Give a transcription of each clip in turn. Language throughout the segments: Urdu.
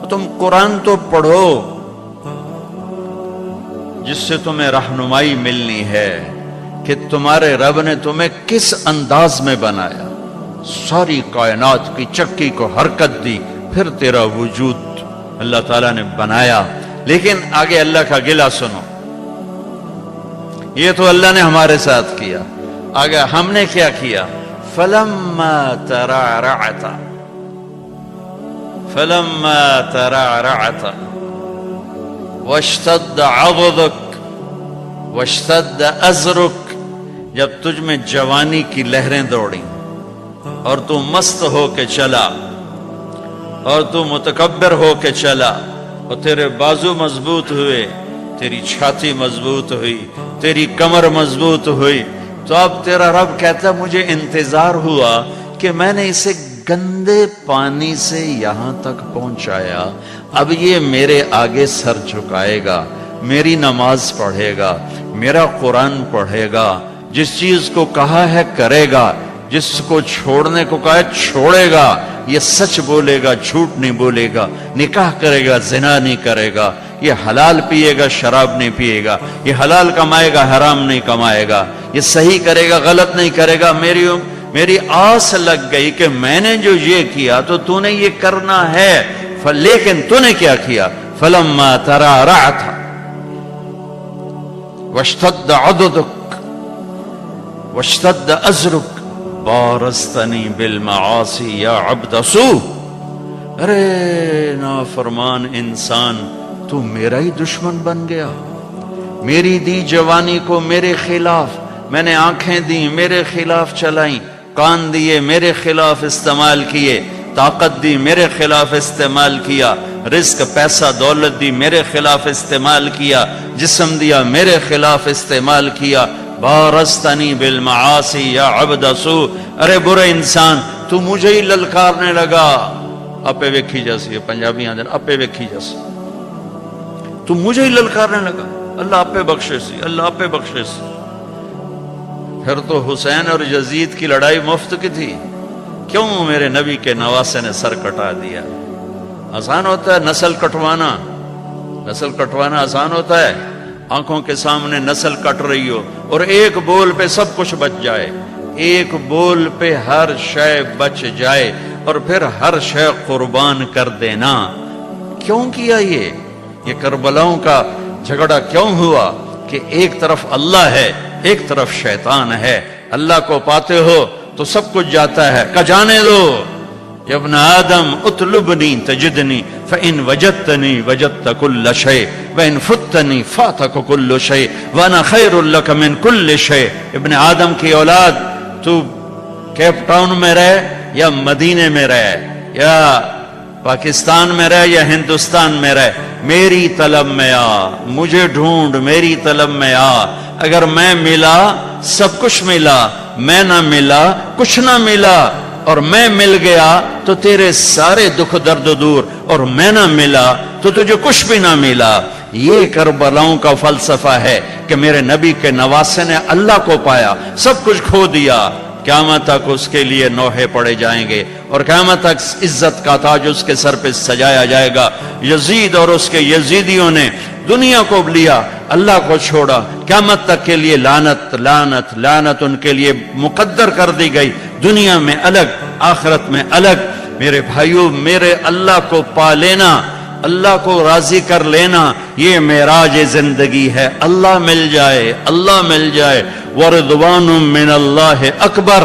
تم قرآن تو پڑھو جس سے تمہیں رہنمائی ملنی ہے کہ تمہارے رب نے تمہیں کس انداز میں بنایا، ساری کائنات کی چکی کو حرکت دی، پھر تیرا وجود اللہ تعالیٰ نے بنایا۔ لیکن آگے اللہ کا گلہ سنو، یہ تو اللہ نے ہمارے ساتھ کیا، آگے ہم نے کیا کیا؟ فَلَمَّا تَرَعْرَعْتَ فَلَمَّا تَرَعْرَعْتَ وَاشْتَدَّ عَضُدُكَ وَاشْتَدَّ أَزْرُكَ، جب تجھ میں جوانی کی لہریں دوڑیں اور تو مست ہو کے چلا اور تو متکبر ہو کے چلا اور تیرے بازو مضبوط ہوئے، تیری چھاتی مضبوط ہوئی، تیری کمر مضبوط ہوئی، تو اب تیرا رب کہتا مجھے انتظار ہوا کہ میں نے اسے گندے پانی سے یہاں تک پہنچایا، اب یہ میرے آگے سر جھکائے گا، میری نماز پڑھے گا، میرا قرآن پڑھے گا، جس چیز کو کہا ہے کرے گا، جس کو چھوڑنے کو کہا ہے چھوڑے گا، یہ سچ بولے گا، جھوٹ نہیں بولے گا، نکاح کرے گا، زنا نہیں کرے گا، یہ حلال پیے گا، شراب نہیں پیے گا، یہ حلال کمائے گا، حرام نہیں کمائے گا، یہ صحیح کرے گا، غلط نہیں کرے گا۔ میری آس لگ گئی کہ میں نے جو یہ کیا تو نے یہ کرنا ہے، لیکن تو نے کیا کیا؟ فَلَمَّا تَرَعْرَعْتَ وَاشْتَدَّ عَضُدُكَ وَاشْتَدَّ أَزْرُكَ بارزتنی بالمعاصی یا عبد سوء، ارے نافرمان انسان تو میرا ہی دشمن بن گیا، میری دی جوانی کو میرے خلاف، میں نے آنکھیں دی میرے خلاف چلائیں، کان دیے میرے خلاف استعمال کیے، طاقت دی میرے خلاف استعمال کیا، رزق پیسہ دولت دی میرے خلاف استعمال کیا، جسم دیا میرے خلاف استعمال کیا، بارزتنی بالمعاصی یا عبد سوء، ارے برے انسان تو مجھے ہی للکارنے لگا، اپے ویکھی جیسی پنجابی آدھر اپے ویکھی جیسی، تو مجھے ہی للکارنے لگا، اللہ اپے بخشے سی، اللہ اپے بخشے سی۔ پھر تو حسین اور یزید کی لڑائی مفت کی تھی، کیوں میرے نبی کے نواسے نے سر کٹا دیا؟ آسان ہوتا ہے نسل کٹوانا، نسل کٹوانا آسان ہوتا ہے؟ آنکھوں کے سامنے نسل کٹ رہی ہو اور ایک بول پہ سب کچھ بچ جائے، ایک بول پہ ہر شے بچ جائے اور پھر ہر شے قربان کر دینا، کیوں کیا یہ کربلاؤں کا جھگڑا کیوں ہوا؟ کہ ایک طرف اللہ ہے، ایک طرف شیطان ہے، اللہ کو پاتے ہو تو سب کچھ جاتا ہے، کہ جانے دو، یا ابن آدم اطلبنی تجدنی فإن وجدتنی وجدت کل شیء وإن فتنی فاتک کل شیء وانا خیر لک من کل شیء۔ ابن آدم کی اولاد، تو کیپ ٹاؤن میں رہے یا مدینے میں رہے یا پاکستان میں رہے یا ہندوستان میں رہے، میری طلب میں آ، مجھے ڈھونڈ، میری طلب میں آ، اگر میں ملا سب کچھ ملا، میں نہ ملا کچھ نہ ملا، اور میں مل گیا تو تیرے سارے دکھ درد دور، اور میں نہ ملا تو تجھے کچھ بھی نہ ملا۔ یہ کربلاؤں کا فلسفہ ہے کہ میرے نبی کے نواسے نے اللہ کو پایا، سب کچھ کھو دیا، قیامت تک اس کے لیے نوحے پڑے جائیں گے اور قیامت تک عزت کا تاج اس کے سر پہ سجایا جائے گا۔ یزید اور اس کے یزیدیوں نے دنیا کو لیا، اللہ کو چھوڑا، قیامت تک کے لیے لعنت لعنت لعنت ان کے لیے مقدر کر دی گئی، دنیا میں الگ آخرت میں الگ۔ میرے بھائیوں، میرے اللہ کو پا لینا، اللہ کو راضی کر لینا، یہ معراج زندگی ہے۔ اللہ مل جائے، اللہ مل جائے، ورضوان من اللہ اکبر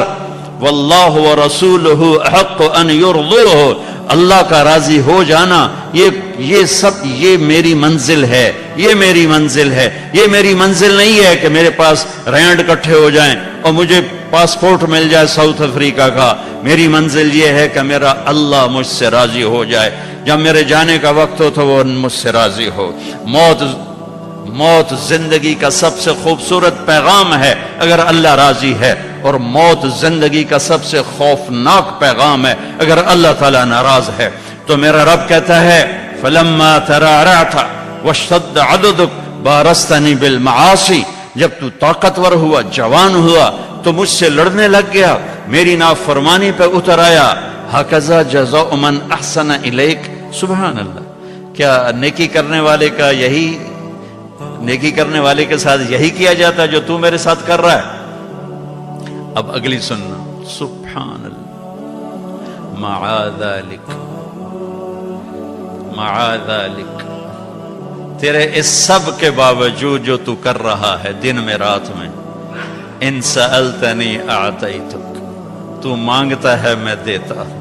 واللہ ورسولہ احق ان یرضوہ، اللہ کا راضی ہو جانا، یہ سب یہ میری منزل ہے، یہ میری منزل ہے۔ یہ میری منزل نہیں ہے کہ میرے پاس رینڈ کٹھے ہو جائیں اور مجھے پاسپورٹ مل جائے ساؤتھ افریقہ کا۔ میری منزل یہ ہے کہ میرا اللہ مجھ سے راضی ہو جائے، جب میرے جانے کا وقت ہو تو وہ مجھ سے راضی ہو۔ موت زندگی کا سب سے خوبصورت پیغام ہے اگر اللہ راضی ہے، اور موت زندگی کا سب سے خوفناک پیغام ہے اگر اللہ تعالیٰ ناراض ہے۔ تو میرا رب کہتا ہے فَلَمَّا تَرَعْرَعْتَ وَاشْتَدَّ عَضُدُكَ بَارَزْتَنِي بِالْمَعَاصِي، جب تو طاقتور ہوا، جوان ہوا تو مجھ سے لڑنے لگ گیا، میری نافرمانی پہ اتر آیا. ہکذا جزاء من احسن الیک. سبحان اللہ. کیا نیکی کرنے والے کا یہی نیکی کرنے والے کے ساتھ یہی کیا جاتا ہے جو تو میرے ساتھ کر رہا ہے؟ اب اگلی سننا. سبحان اللہ. معاذ ذلک تیرے اس سب کے باوجود جو تو کر رہا ہے دن میں رات میں، ان سألتنی اعطیتک، تو مانگتا ہے میں دیتا ہوں.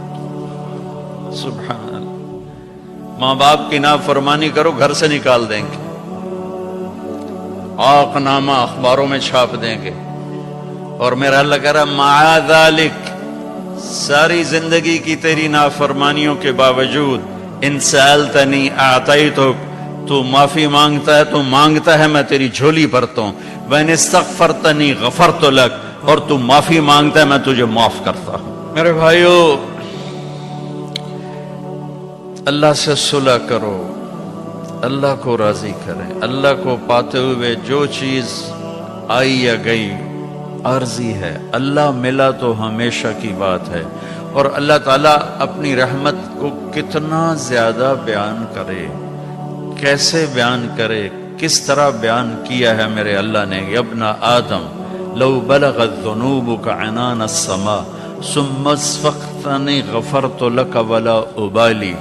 سبحان اللہ. ماں باپ کی نافرمانی کرو گھر سے نکال دیں گے، آق نامہ اخباروں میں چھاپ دیں گے. اور میرا اللہ کہہ رہا مع ذلک، ساری زندگی کی تیری نافرمانیوں کے باوجود ان سألتنی اعطیتک، تو معافی مانگتا ہے، تو مانگتا ہے میں تیری جھولی بھرتا ہوں. وَإِنِ اسْتَغْفَرْتَنِي غَفَرْتُ لَكَ، اور تو معافی مانگتا ہے میں تجھے معاف کرتا ہوں. میرے بھائیو، اللہ سے صلح کرو، اللہ کو راضی کریں. اللہ کو پاتے ہوئے جو چیز آئی یا گئی عارضی ہے، اللہ ملا تو ہمیشہ کی بات ہے. اور اللہ تعالیٰ اپنی رحمت کو کتنا زیادہ بیان کرے، کیسے بیان کرے، کس طرح بیان کیا ہے میرے اللہ نے. یا ابن آدم لو بلغت ذنوبک عنان السماء ثم استغفرتنی غفرت لک ولا ابالی.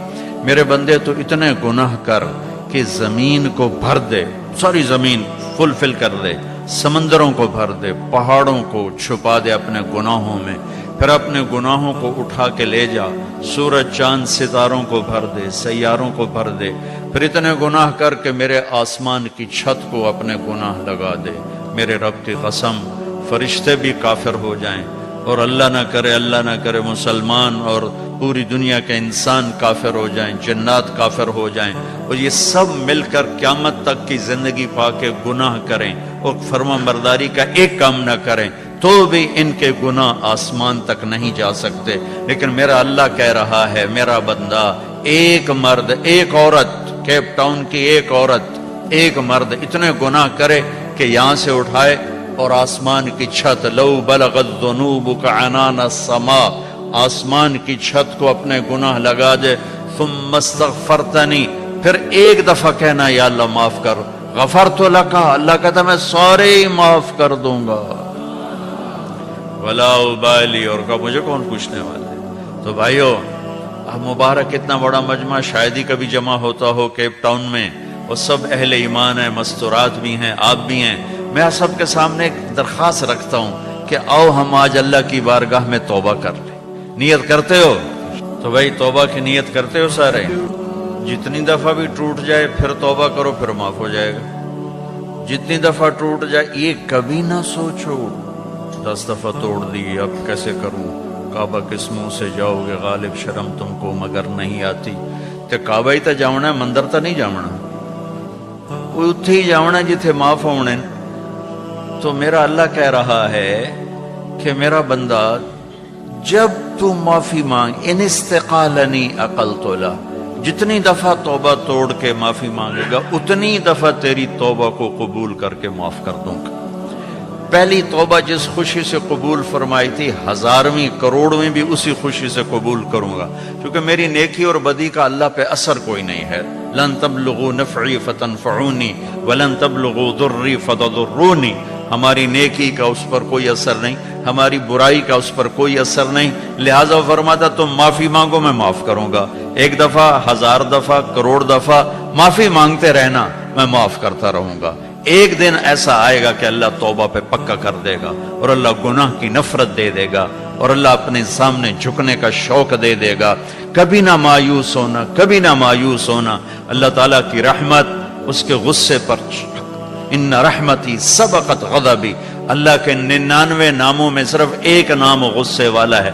میرے بندے تو اتنے گناہ کر کہ زمین کو بھر دے، ساری زمین فل کر دے، سمندروں کو بھر دے، پہاڑوں کو چھپا دے اپنے گناہوں میں، پھر اپنے گناہوں کو اٹھا کے لے جا، سورج چاند ستاروں کو بھر دے، سیاروں کو بھر دے، پھر اتنے گناہ کر کے میرے آسمان کی چھت کو اپنے گناہ لگا دے. میرے رب کی قسم فرشتے بھی کافر ہو جائیں، اور اللہ نہ کرے مسلمان اور پوری دنیا کے انسان کافر ہو جائیں، جنات کافر ہو جائیں، اور یہ سب مل کر قیامت تک کی زندگی پا کے گناہ کریں اور فرما برداری کا ایک کام نہ کریں، تو بھی ان کے گناہ آسمان تک نہیں جا سکتے. لیکن میرا اللہ کہہ رہا ہے میرا بندہ، ایک مرد ایک عورت، کیپ ٹاؤن کی ایک عورت ایک مرد اتنے گناہ کرے کہ یہاں سے اٹھائے اور آسمان کی چھت، لو بلغت ذنوبک عنان السماء، آسمان کی چھت کو اپنے گناہ لگا دے. ثم استغفرتنی، پھر ایک دفعہ کہنا یا اللہ معاف کر، غفرت لک، اللہ کہتا میں سارے ہی معاف کر دوں گا، ولا ابالی، اور کہا مجھے کون پوچھنے والا ہے. تو بھائیو، اب مبارک اتنا بڑا مجمع شاید ہی کبھی جمع ہوتا ہو کیپ ٹاؤن میں، اور سب اہل ایمان ہیں، مستورات بھی ہیں، آپ بھی ہیں. میں سب کے سامنے ایک درخواست رکھتا ہوں کہ آؤ ہم آج اللہ کی بارگاہ میں توبہ کر لیں. نیت کرتے ہو تو بھائی توبہ کی نیت کرتے ہو سارے؟ جتنی دفعہ بھی ٹوٹ جائے پھر توبہ کرو، پھر معاف ہو جائے گا. جتنی دفعہ ٹوٹ جائے یہ کبھی نہ سوچو 10 دفعہ توڑ دی اب کیسے کروں، کعبہ کس منہ سے جاؤ گے، غالب شرم تم کو مگر نہیں آتی. تے کعبہ ہی تا جاؤنا ہے، مندر تا نہیں جاؤنا، کوئی اتھے ہی جاؤنا جتھے معاف ہونے. تو میرا اللہ کہہ رہا ہے کہ میرا بندہ جب تو معافی مانگ، ان استقالنی عقلت له، جتنی دفعہ توبہ توڑ کے معافی مانگے گا اتنی دفعہ تیری توبہ کو قبول کر کے معاف کر دوں گا. پہلی توبہ جس خوشی سے قبول فرمائی تھی، 1000ویں کروڑویں بھی اسی خوشی سے قبول کروں گا، کیونکہ میری نیکی اور بدی کا اللہ پہ اثر کوئی نہیں ہے. لن تبلغوا نفعی فتنفعونی ولن تبلغوا ضری فتضرونی. ہماری نیکی کا اس پر کوئی اثر نہیں، ہماری برائی کا اس پر کوئی اثر نہیں، لہٰذا فرماتا تم معافی مانگو میں معاف کروں گا. 1 دفعہ، 1000 دفعہ، کروڑ دفعہ معافی مانگتے رہنا، میں معاف کرتا رہوں گا. ایک دن ایسا آئے گا کہ اللہ توبہ پہ پکا کر دے گا، اور اللہ گناہ کی نفرت دے دے گا، اور اللہ اپنے سامنے جھکنے کا شوق دے دے گا. کبھی نہ مایوس ہونا، کبھی نہ مایوس ہونا. اللہ تعالیٰ کی رحمت اس کے غصے پر، ان رحمتی سبقت غضبی، اللہ کے 99 ناموں میں صرف ایک نام غصے والا ہے.